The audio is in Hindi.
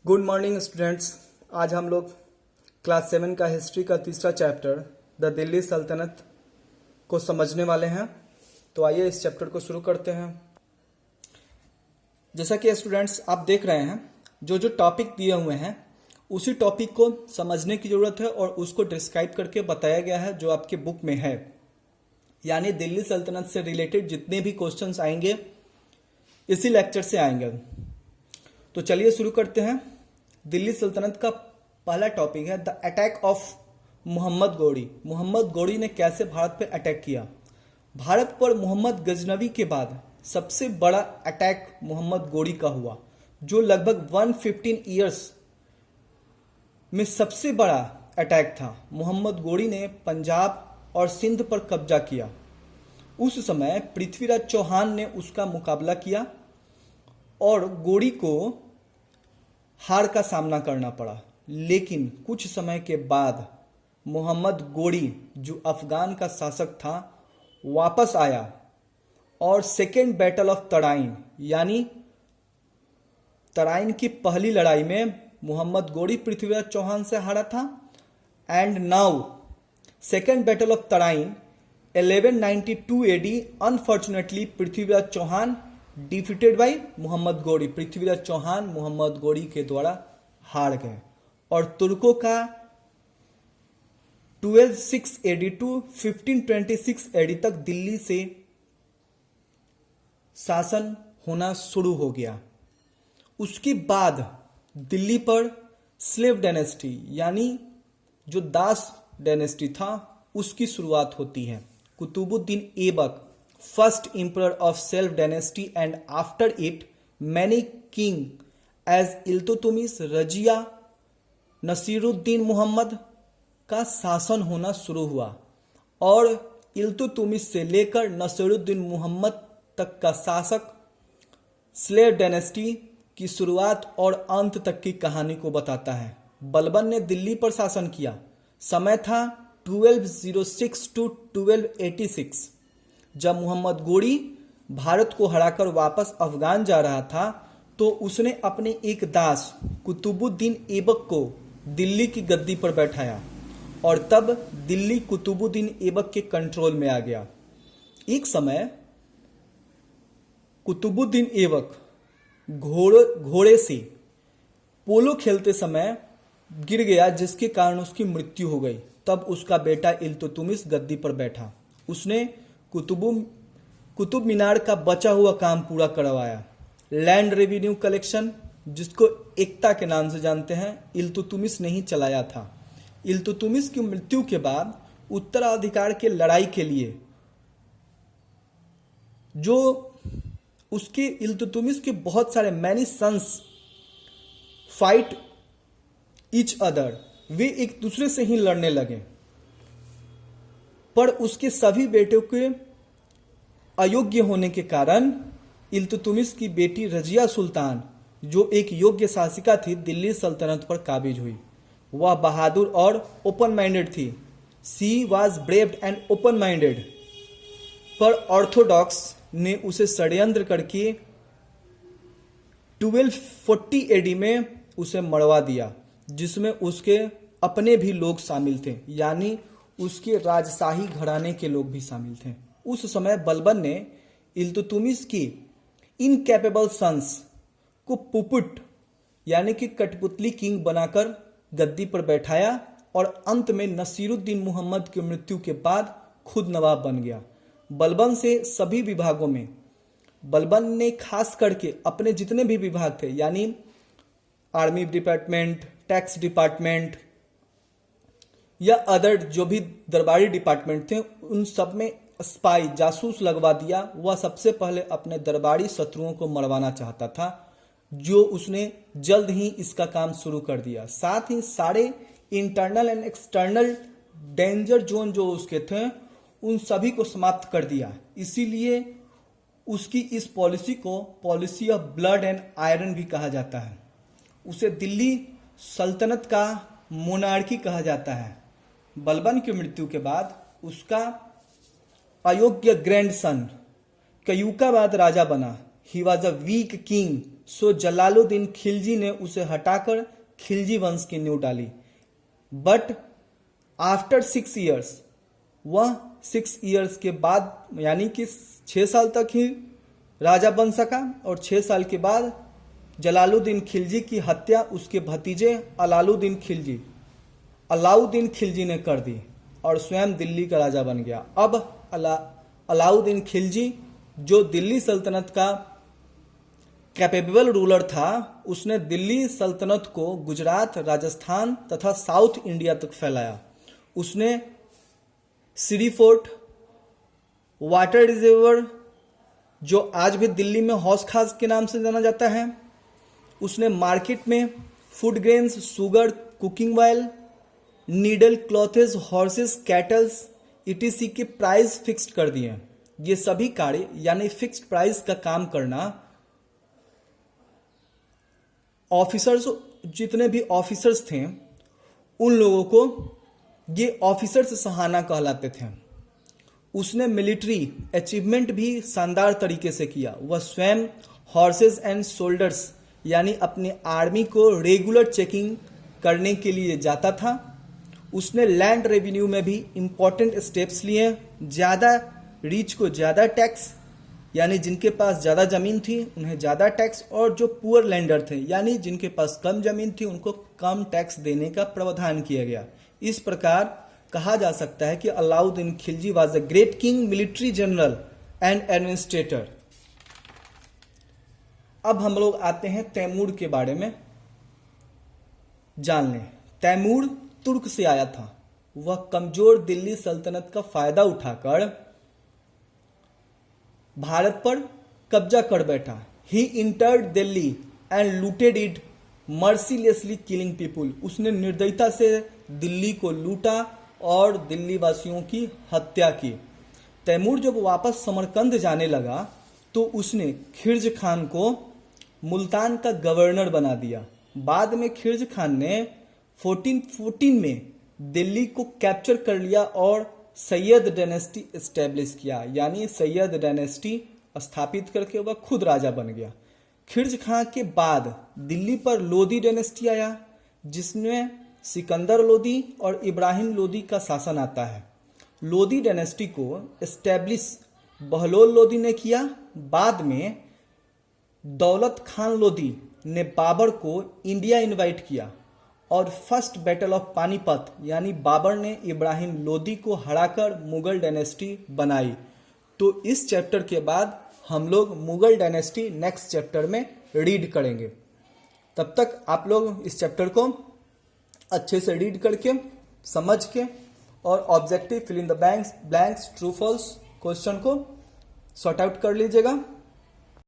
Good morning students. आज हम लोग क्लास 7 का हिस्ट्री का तीसरा चैप्टर द दिल्ली सल्तनत को समझने वाले हैं। तो आइए इस चैप्टर को शुरू करते हैं। जैसा कि स्टूडेंट्स आप देख रहे हैं, जो जो टॉपिक दिए हुए हैं उसी टॉपिक को समझने की ज़रूरत है और उसको डिस्क्राइब करके बताया गया है जो आपके बुक में है। यानी दिल्ली सल्तनत से रिलेटेड जितने भी क्वेश्चंस आएंगे इसी लेक्चर से आएंगे। तो चलिए शुरू करते हैं। दिल्ली सल्तनत का पहला टॉपिक है the attack of Mohammad Ghori. Mohammad Ghori ने कैसे भारत पर अटैक किया। भारत पर मोहम्मद गजनवी के बाद सबसे बड़ा अटैक मोहम्मद गौरी का हुआ, जो लगभग 115 ईयर्स में सबसे बड़ा अटैक था। मोहम्मद गौरी ने पंजाब और सिंध पर कब्जा किया। उस समय पृथ्वीराज चौहान ने उसका मुकाबला किया और गौरी को हार का सामना करना पड़ा। लेकिन कुछ समय के बाद मोहम्मद गौरी, जो अफगान का शासक था, वापस आया और सेकेंड बैटल ऑफ तराइन यानी तराइन की पहली लड़ाई में मोहम्मद गौरी पृथ्वीराज चौहान से हारा था। And now second battle of Tarain 1192 AD, unfortunately Prithviraj Chauhan defeated by Mohammad Ghori. Prithviraj Chauhan Mohammad Ghori के द्वारा हार गए और तुर्कों का 1206 एडी टू 1526 एडी तक दिल्ली से शासन होना शुरू हो गया। उसके बाद दिल्ली पर स्लेव डायनेस्टी यानी जो दास डायनेस्टी था उसकी शुरुआत होती है। Qutbuddin Aibak, first emperor of Self dynasty, and after it many king as Iltutmish, Razia, Nasiruddin Mohammad का शासन होना शुरू हुआ और इल्तुतमिश से लेकर नसीरुद्दीन मोहम्मद तक का शासक स्लेव डायनेस्टी की शुरुआत और अंत तक की कहानी को बताता है। बलबन ने दिल्ली पर शासन किया। समय था 1206 टू 1286। जब मोहम्मद गौरी भारत को हराकर वापस अफगान जा रहा था तो उसने अपने एक दास कुतुबुद्दीन ऐबक को दिल्ली की गद्दी पर बैठाया और तब दिल्ली कुतुबुद्दीन ऐबक के कंट्रोल में आ गया। एक समय कुतुबुद्दीन ऐबक घोड़े से पोलो खेलते समय गिर गया, जिसके कारण उसकी मृत्यु हो गई। तब उसका बेटा इल्तुतमिश गद्दी पर बैठा। उसने कुतुब मीनार का बचा हुआ काम पूरा करवाया। लैंड रेवेन्यू कलेक्शन, जिसको एकता के नाम से जानते हैं, इल्तुतमिश ने ही चलाया था। इल्तुतमिश की मृत्यु के बाद उत्तराधिकार के लड़ाई के लिए जो उसके इल्तुतमिश के बहुत सारे many sons fight each other, वे एक दूसरे से ही लड़ने लगे। पर उसके सभी बेटों के अयोग्य होने के कारण इल्तुतमिश की बेटी रजिया सुल्तान, जो एक योग्य शासिका थी, दिल्ली सल्तनत पर काबिज हुई। वह बहादुर और ओपन माइंडेड थी। She was brave and open minded. पर ऑर्थोडॉक्स ने उसे षड्यंत्र करके 1240 एडी में उसे मरवा दिया, जिसमें उसके अपने भी लोग शामिल थे, यानी उसके राजशाही घराने के लोग भी शामिल थे। उस समय बलबन ने इल्तुतमिश की इनकैपेबल सन्स को पुपुट यानी कि कठपुतली किंग बनाकर गद्दी पर बैठाया और अंत में नसीरुद्दीन मोहम्मद की मृत्यु के बाद खुद नवाब बन गया। बलबन से सभी विभागों में बलबन ने खास करके अपने जितने भी विभाग थे, यानी आर्मी डिपार्टमेंट, टैक्स डिपार्टमेंट या अदर जो भी दरबारी डिपार्टमेंट थे, उन सब में स्पाई जासूस लगवा दिया। वह सबसे पहले अपने दरबारी शत्रुओं को मरवाना चाहता था, जो उसने जल्द ही इसका काम शुरू कर दिया। साथ ही सारे internal and external danger zone जो उसके थे उन सभी को समाप्त कर दिया। इसीलिए उसकी इस पॉलिसी को policy of blood and iron भी कहा जाता है। उसे दिल्ली सल्तनत का मोनार्की कहा जाता है। बलबन की मृत्यु के बाद उसका अयोग्य ग्रैंडसन कयूकाबाद राजा बना। He was a weak king so Jalaluddin Khilji ने उसे हटाकर खिलजी वंश की नींव डाली। बट आफ्टर 6 ईयर्स, वह 6 ईयर्स के बाद यानी कि 6 साल तक ही राजा बन सका और 6 साल के बाद जलालुद्दीन खिलजी की हत्या उसके भतीजे अलाउद्दीन खिलजी ने कर दी और स्वयं दिल्ली का राजा बन गया। अब अलाउद्दीन खिलजी जो दिल्ली सल्तनत का कैपेबल रूलर था, उसने दिल्ली सल्तनत को गुजरात, राजस्थान तथा साउथ इंडिया तक फैलाया। उसने सिरी फोर्ट, वाटर रिजर्वर जो आज भी दिल्ली में हौस खास के नाम से जाना जाता है, उसने मार्केट में food grains, sugar, cooking oil, needle, clothes, horses, kettles etc के प्राइस फिक्स्ड कर दिए। ये सभी कार्य यानी फिक्स्ड प्राइस का काम करना ऑफिसर्स, जितने भी ऑफिसर्स थे उन लोगों को ये ऑफिसर्स सहाना कहलाते थे। उसने मिलिट्री अचीवमेंट भी शानदार तरीके से किया। वह स्वयं हॉर्सेस एंड सोल्जर्स यानी अपनी आर्मी को रेगुलर चेकिंग करने के लिए जाता था। उसने लैंड रेवेन्यू में भी इंपॉर्टेंट स्टेप्स लिए। ज़्यादा रीच को ज़्यादा टैक्स यानी जिनके पास ज़्यादा ज़मीन थी उन्हें ज़्यादा टैक्स, और जो पुअर लैंडर थे यानी जिनके पास कम ज़मीन थी उनको कम टैक्स देने का प्रावधान किया गया। इस प्रकार कहा जा सकता है कि Alauddin Khilji was a great king, military general and administrator. अब हम लोग आते हैं तैमूर के बारे में जानने। तैमूर तुर्क से आया था। वह कमजोर दिल्ली सल्तनत का फायदा उठाकर भारत पर कब्जा कर बैठा। He entered Delhi and looted it mercilessly killing people. उसने निर्दयता से दिल्ली को लूटा और दिल्ली वासियों की हत्या की। तैमूर जब वापस समरकंद जाने लगा तो उसने खिर्ज खान को मुल्तान का गवर्नर बना दिया। बाद में खिर्ज खान ने 1414 में दिल्ली को कैप्चर कर लिया और सैयद डायनेस्टी एस्टेब्लिश किया, यानी सैयद डायनेस्टी स्थापित करके वह खुद राजा बन गया। खिर्ज खां के बाद दिल्ली पर लोदी डायनेस्टी आया, जिसमें सिकंदर लोदी और इब्राहिम लोदी का शासन आता है। लोदी डायनेस्टी को एस्टेब्लिश बहलोल लोदी ने किया। बाद में दौलत खान लोदी ने बाबर को इंडिया इनवाइट किया और फर्स्ट बैटल ऑफ पानीपत यानी बाबर ने इब्राहिम लोदी को हराकर मुगल डायनेस्टी बनाई। तो इस चैप्टर के बाद हम लोग मुगल डायनेस्टी नेक्स्ट चैप्टर में रीड करेंगे। तब तक आप लोग इस चैप्टर को अच्छे से रीड करके समझ के और objective fill in the blanks true false question को सॉर्ट आउट कर लीजिएगा।